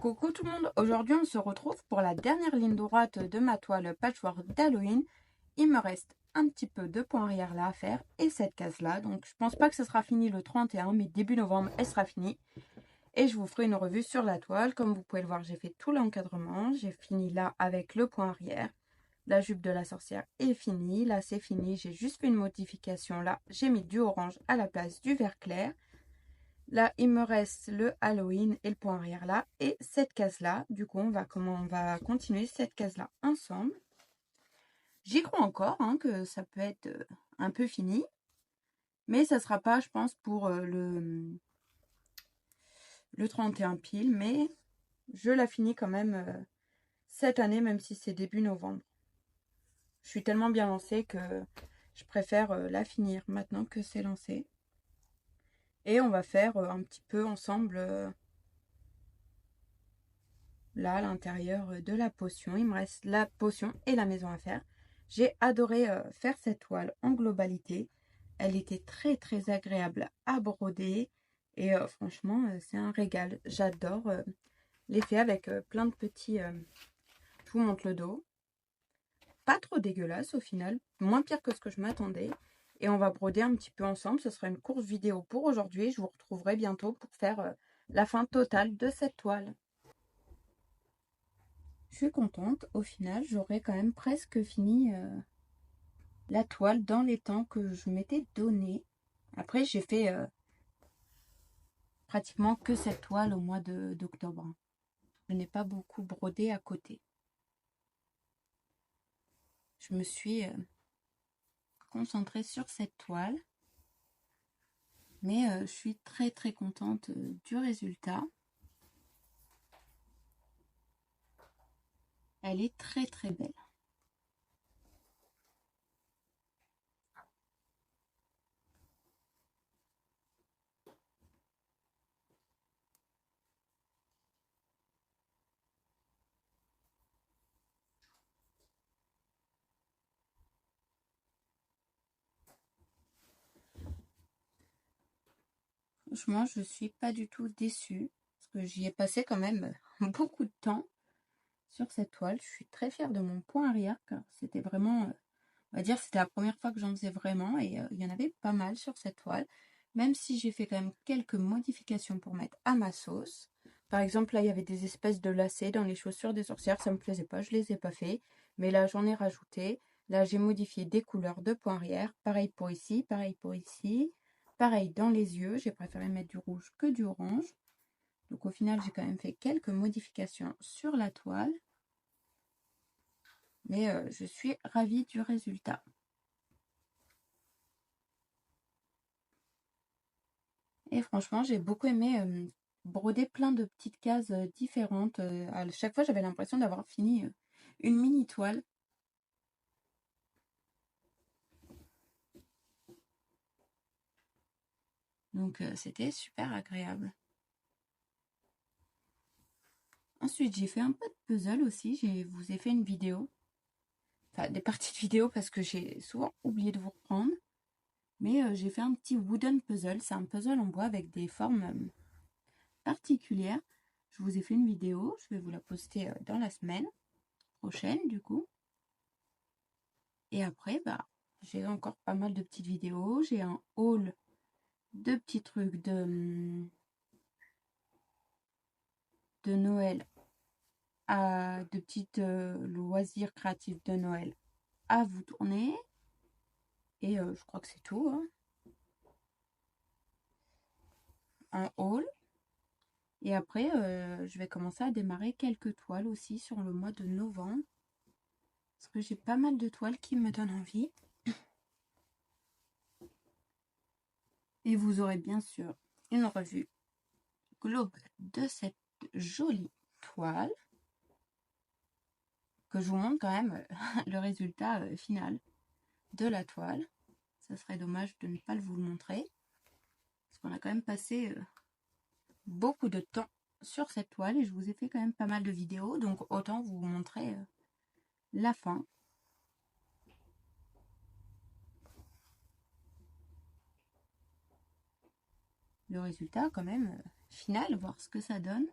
Coucou tout le monde, aujourd'hui on se retrouve pour la dernière ligne droite de ma toile patchwork d'Halloween. Il me reste un petit peu de point arrière là à faire et cette case là, donc je pense pas que ce sera fini le 31 mais début novembre elle sera finie. Et je vous ferai une revue sur la toile, comme vous pouvez le voir j'ai fait tout l'encadrement, j'ai fini là avec le point arrière. La jupe de la sorcière est finie, là c'est fini, j'ai juste fait une modification là, j'ai mis du orange à la place du vert clair. Là, il me reste le Halloween et le point arrière là. Et cette case-là, du coup, on va continuer cette case-là ensemble. J'y crois encore hein, que ça peut être un peu fini. Mais ça ne sera pas, je pense, pour le 31 pile. Mais je la finis quand même cette année, même si c'est début novembre. Je suis tellement bien lancée que je préfère la finir maintenant que c'est lancé. Et on va faire un petit peu ensemble... là à l'intérieur de la potion. Il me reste la potion et la maison à faire. J'ai adoré faire cette toile en globalité. Elle était très très agréable à broder et franchement c'est un régal. J'adore l'effet avec plein de petits... je vous montre le dos. Pas trop dégueulasse au final, moins pire que ce que je m'attendais. Et on va broder un petit peu ensemble. Ce sera une courte vidéo pour aujourd'hui. Je vous retrouverai bientôt pour faire la fin totale de cette toile. Je suis contente, au final, j'aurais quand même presque fini la toile dans les temps que je m'étais donné. Après, j'ai fait pratiquement que cette toile au mois d'octobre. Je n'ai pas beaucoup brodé à côté. Je me suis concentrée sur cette toile. Mais je suis très très contente du résultat. Elle est très très belle. Franchement, je ne suis pas du tout déçue. Parce que j'y ai passé quand même beaucoup de temps sur cette toile. Je suis très fière de mon point arrière car c'était vraiment, on va dire, c'était la première fois que j'en faisais vraiment et il y en avait pas mal sur cette toile. Même si j'ai fait quand même quelques modifications pour mettre à ma sauce. Par exemple, là, il y avait des espèces de lacets dans les chaussures des sorcières. Ça me plaisait pas, je les ai pas fait. Mais là, j'en ai rajouté. Là, j'ai modifié des couleurs de point arrière. Pareil pour ici, pareil pour ici. Pareil dans les yeux. J'ai préféré mettre du rouge que du orange. Donc au final, j'ai quand même fait quelques modifications sur la toile. Mais je suis ravie du résultat. Et franchement, j'ai beaucoup aimé broder plein de petites cases différentes. À chaque fois, j'avais l'impression d'avoir fini une mini toile. Donc c'était super agréable. Ensuite, j'ai fait un peu de puzzle aussi. Je vous ai fait une vidéo. Enfin, des parties de vidéo parce que j'ai souvent oublié de vous reprendre. Mais j'ai fait un petit wooden puzzle. C'est un puzzle en bois avec des formes particulières. Je vous ai fait une vidéo. Je vais vous la poster dans la semaine prochaine du coup. Et après, bah, j'ai encore pas mal de petites vidéos. J'ai un haul de petits trucs de Noël, de petites loisirs créatifs de Noël à vous tourner. Et je crois que c'est tout. Hein. Un haul. Et après, je vais commencer à démarrer quelques toiles aussi sur le mois de novembre. Parce que j'ai pas mal de toiles qui me donnent envie. Et vous aurez bien sûr une revue globale de cette jolie toile. Que je vous montre quand même le résultat final de la toile. Ça serait dommage de ne pas vous le montrer. Parce qu'on a quand même passé beaucoup de temps sur cette toile. Et je vous ai fait quand même pas mal de vidéos. Donc autant vous montrer la fin. Le résultat quand même final, voir ce que ça donne.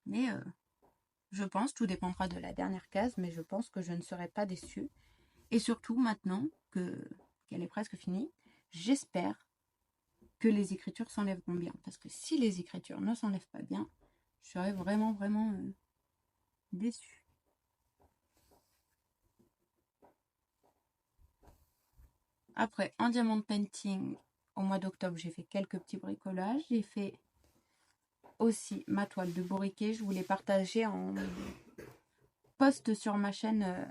Mais je pense, tout dépendra de la dernière case, mais je pense que je ne serai pas déçue. Et surtout, maintenant qu'elle est presque finie, j'espère que les écritures s'enlèveront bien. Parce que si les écritures ne s'enlèvent pas bien, je serais vraiment, vraiment déçue. Après, en diamond painting, au mois d'octobre, j'ai fait quelques petits bricolages. J'ai fait aussi ma toile de bourriquet. Je voulais partager en post sur ma chaîne,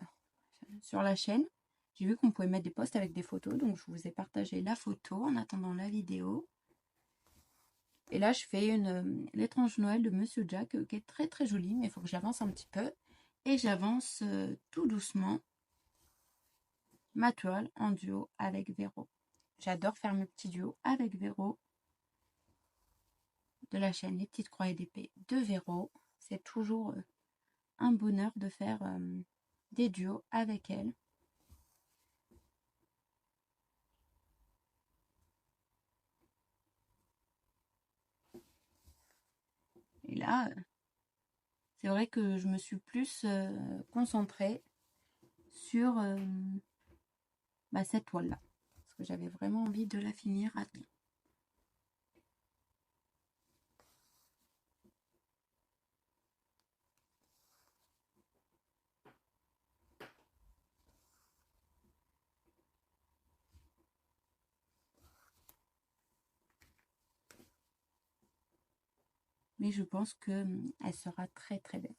sur la chaîne. J'ai vu qu'on pouvait mettre des posts avec des photos, donc je vous ai partagé la photo en attendant la vidéo. Et là, je fais l'étrange Noël de Monsieur Jack, qui est très très jolie, mais il faut que j'avance un petit peu. Et j'avance tout doucement ma toile en duo avec Véro. J'adore faire mes petits duos avec Véro de la chaîne Les Petites Croix et d'Épée de Véro. C'est toujours un bonheur de faire des duos avec elle. Et là, c'est vrai que je me suis plus concentrée sur cette toile-là. Parce que j'avais vraiment envie de la finir à temps. Mais je pense qu'elle sera très très belle.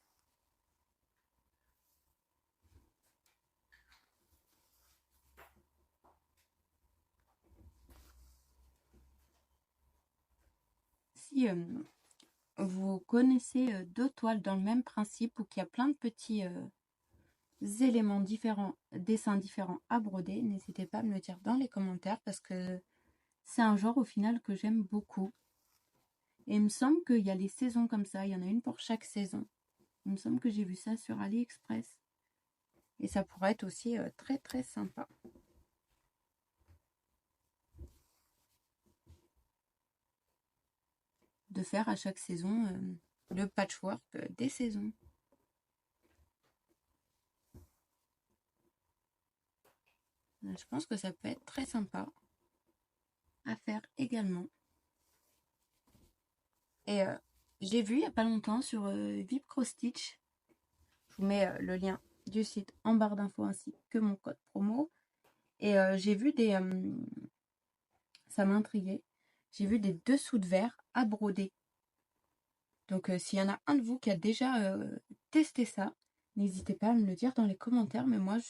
Si vous connaissez d'autres toiles dans le même principe ou qu'il y a plein de petits éléments différents, dessins différents à broder, n'hésitez pas à me le dire dans les commentaires parce que c'est un genre au final que j'aime beaucoup. Et il me semble qu'il y a les saisons comme ça, il y en a une pour chaque saison. Il me semble que j'ai vu ça sur AliExpress. Et ça pourrait être aussi très très sympa. De faire à chaque saison le patchwork des saisons. Je pense que ça peut être très sympa à faire également. Et j'ai vu il n'y a pas longtemps sur VIP Cross Stitch. Je vous mets le lien du site en barre d'infos ainsi que mon code promo. Et j'ai vu ça m'a intrigué. J'ai vu des dessous de verre à broder. Donc s'il y en a un de vous qui a déjà testé ça, n'hésitez pas à me le dire dans les commentaires. Mais moi, je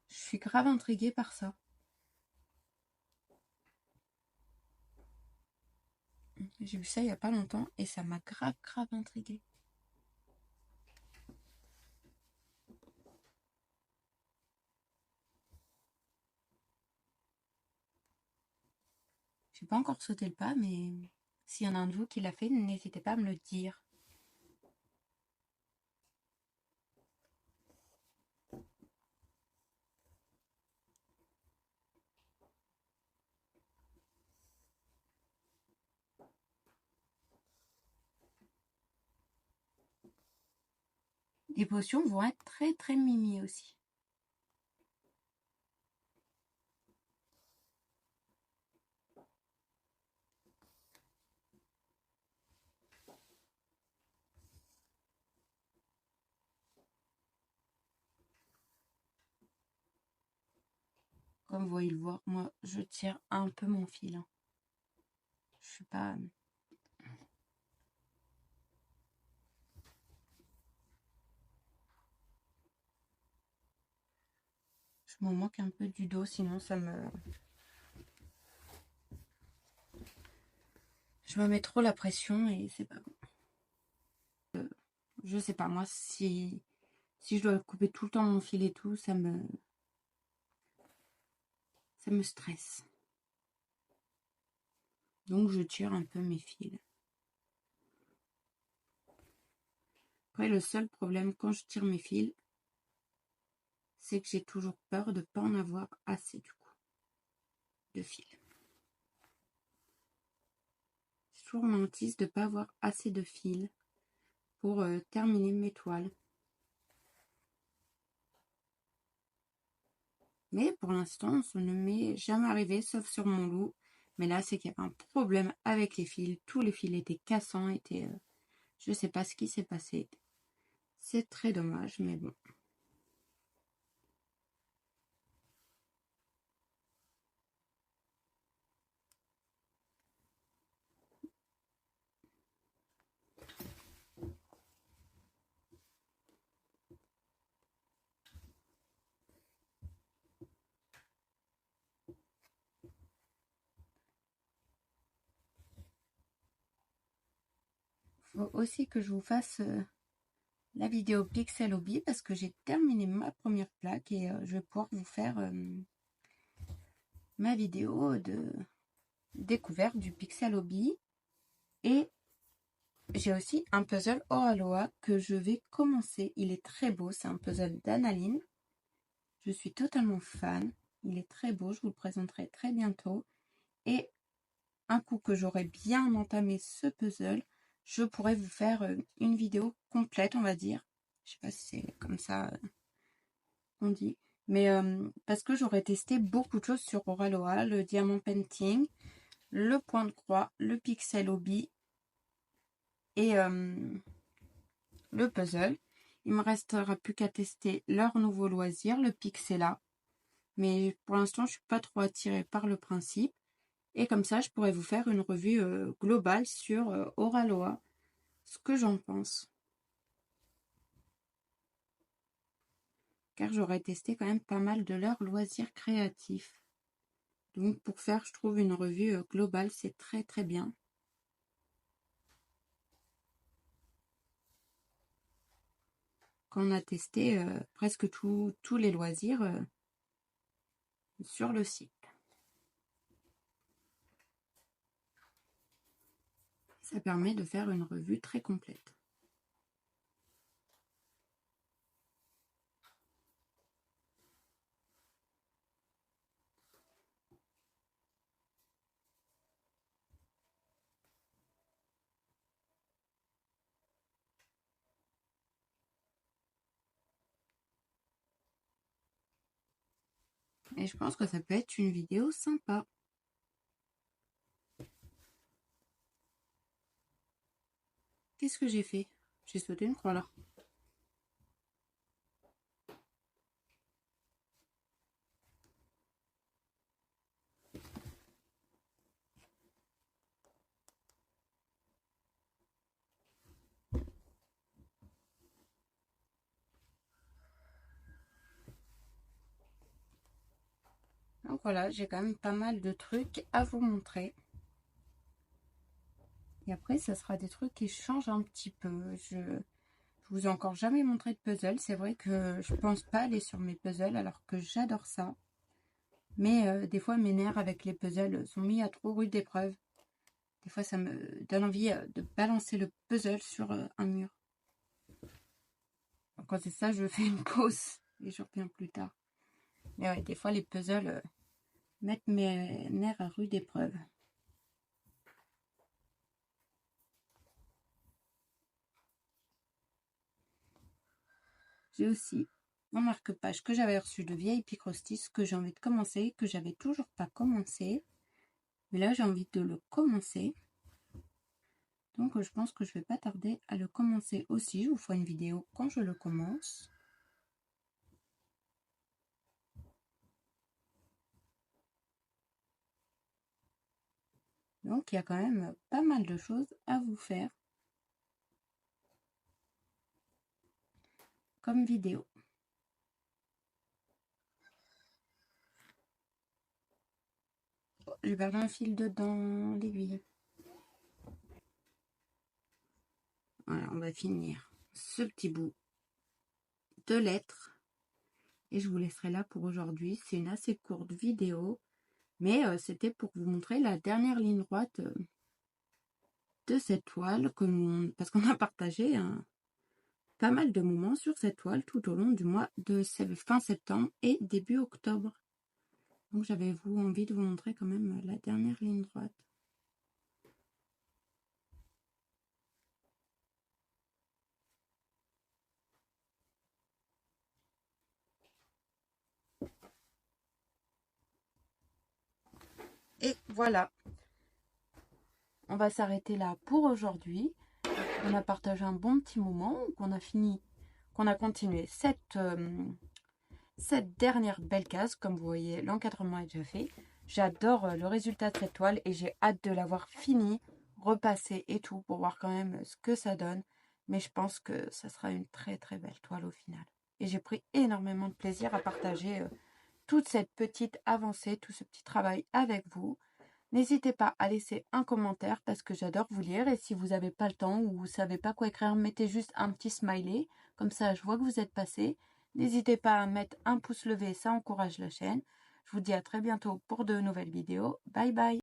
suis grave intriguée par ça. J'ai vu ça il n'y a pas longtemps et ça m'a grave grave intriguée. J'ai pas encore sauté le pas, mais s'il y en a un de vous qui l'a fait, n'hésitez pas à me le dire. Les potions vont être très très mimi aussi. Comme vous voyez le voir, moi je tire un peu mon fil. Hein. Je suis pas... Je m'en moque un peu du dos, sinon ça me... Je me mets trop la pression et c'est pas bon. Je sais pas, moi, si je dois couper tout le temps mon fil et tout, ça me stresse. Donc je tire un peu mes fils. Après, le seul problème quand je tire mes fils, c'est que j'ai toujours peur de ne pas en avoir assez du coup de fil. toujours m'intime de ne pas avoir assez de fil pour terminer mes toiles. Mais pour l'instant, ça ne m'est jamais arrivé, sauf sur mon loup. Mais là, c'est qu'il y avait un problème avec les fils. Tous les fils étaient cassants, je sais pas ce qui s'est passé. C'est très dommage, mais bon. Faut aussi que je vous fasse la vidéo Pixel Hobby parce que j'ai terminé ma première plaque et je vais pouvoir vous faire ma vidéo de découverte du Pixel Hobby. Et j'ai aussi un puzzle Oraloa que je vais commencer. Il est très beau, c'est un puzzle d'Analine. Je suis totalement fan. Il est très beau, je vous le présenterai très bientôt. Et un coup que j'aurai bien entamé ce puzzle, je pourrais vous faire une vidéo complète, on va dire. Je sais pas si c'est comme ça on dit. Mais parce que j'aurais testé beaucoup de choses sur Oraloa, le diamant painting, le point de croix, le pixel hobby et le puzzle. Il me restera plus qu'à tester leur nouveau loisir, le Pixela. Mais pour l'instant, je suis pas trop attirée par le principe. Et comme ça, je pourrais vous faire une revue globale sur Oraloa, ce que j'en pense. Car j'aurais testé quand même pas mal de leurs loisirs créatifs. Donc pour faire, je trouve, une revue globale, c'est très très bien. Quand on a testé presque tous les loisirs sur le site. Ça permet de faire une revue très complète. Et je pense que ça peut être une vidéo sympa. Qu'est-ce que j'ai fait? J'ai sauté une croix là. Donc voilà, j'ai quand même pas mal de trucs à vous montrer. Et après, ça sera des trucs qui changent un petit peu. Je vous ai encore jamais montré de puzzle. C'est vrai que je pense pas aller sur mes puzzles alors que j'adore ça. Mais des fois, mes nerfs avec les puzzles sont mis à trop rude épreuve. Des fois, ça me donne envie de balancer le puzzle sur un mur. Donc, quand c'est ça, je fais une pause et je reviens plus tard. Mais ouais, des fois, les puzzles mettent mes nerfs à rude épreuve. J'ai aussi un marque-page que j'avais reçu de vieilles Picrostis que j'ai envie de commencer, que j'avais toujours pas commencé. Mais là, j'ai envie de le commencer. Donc, je pense que je vais pas tarder à le commencer aussi. Je vous ferai une vidéo quand je le commence. Donc, il y a quand même pas mal de choses à vous faire comme vidéo. Oh, j'ai perdu un fil dedans l'aiguille. Voilà, on va finir ce petit bout de lettres. Et je vous laisserai là pour aujourd'hui. C'est une assez courte vidéo. Mais c'était pour vous montrer la dernière ligne droite de cette toile. Parce qu'on a partagé pas mal de moments sur cette toile tout au long du mois de fin septembre et début octobre. Donc j'avais envie de vous montrer quand même la dernière ligne droite. Et voilà, on va s'arrêter là pour aujourd'hui. On a partagé un bon petit moment, qu'on a continué cette dernière belle case. Comme vous voyez, l'encadrement est déjà fait. J'adore le résultat de cette toile et j'ai hâte de l'avoir fini, repassé et tout pour voir quand même ce que ça donne. Mais je pense que ça sera une très très belle toile au final. Et j'ai pris énormément de plaisir à partager toute cette petite avancée, tout ce petit travail avec vous. N'hésitez pas à laisser un commentaire parce que j'adore vous lire. Et si vous n'avez pas le temps ou vous ne savez pas quoi écrire, mettez juste un petit smiley. Comme ça, je vois que vous êtes passé. N'hésitez pas à mettre un pouce levé, ça encourage la chaîne. Je vous dis à très bientôt pour de nouvelles vidéos. Bye bye!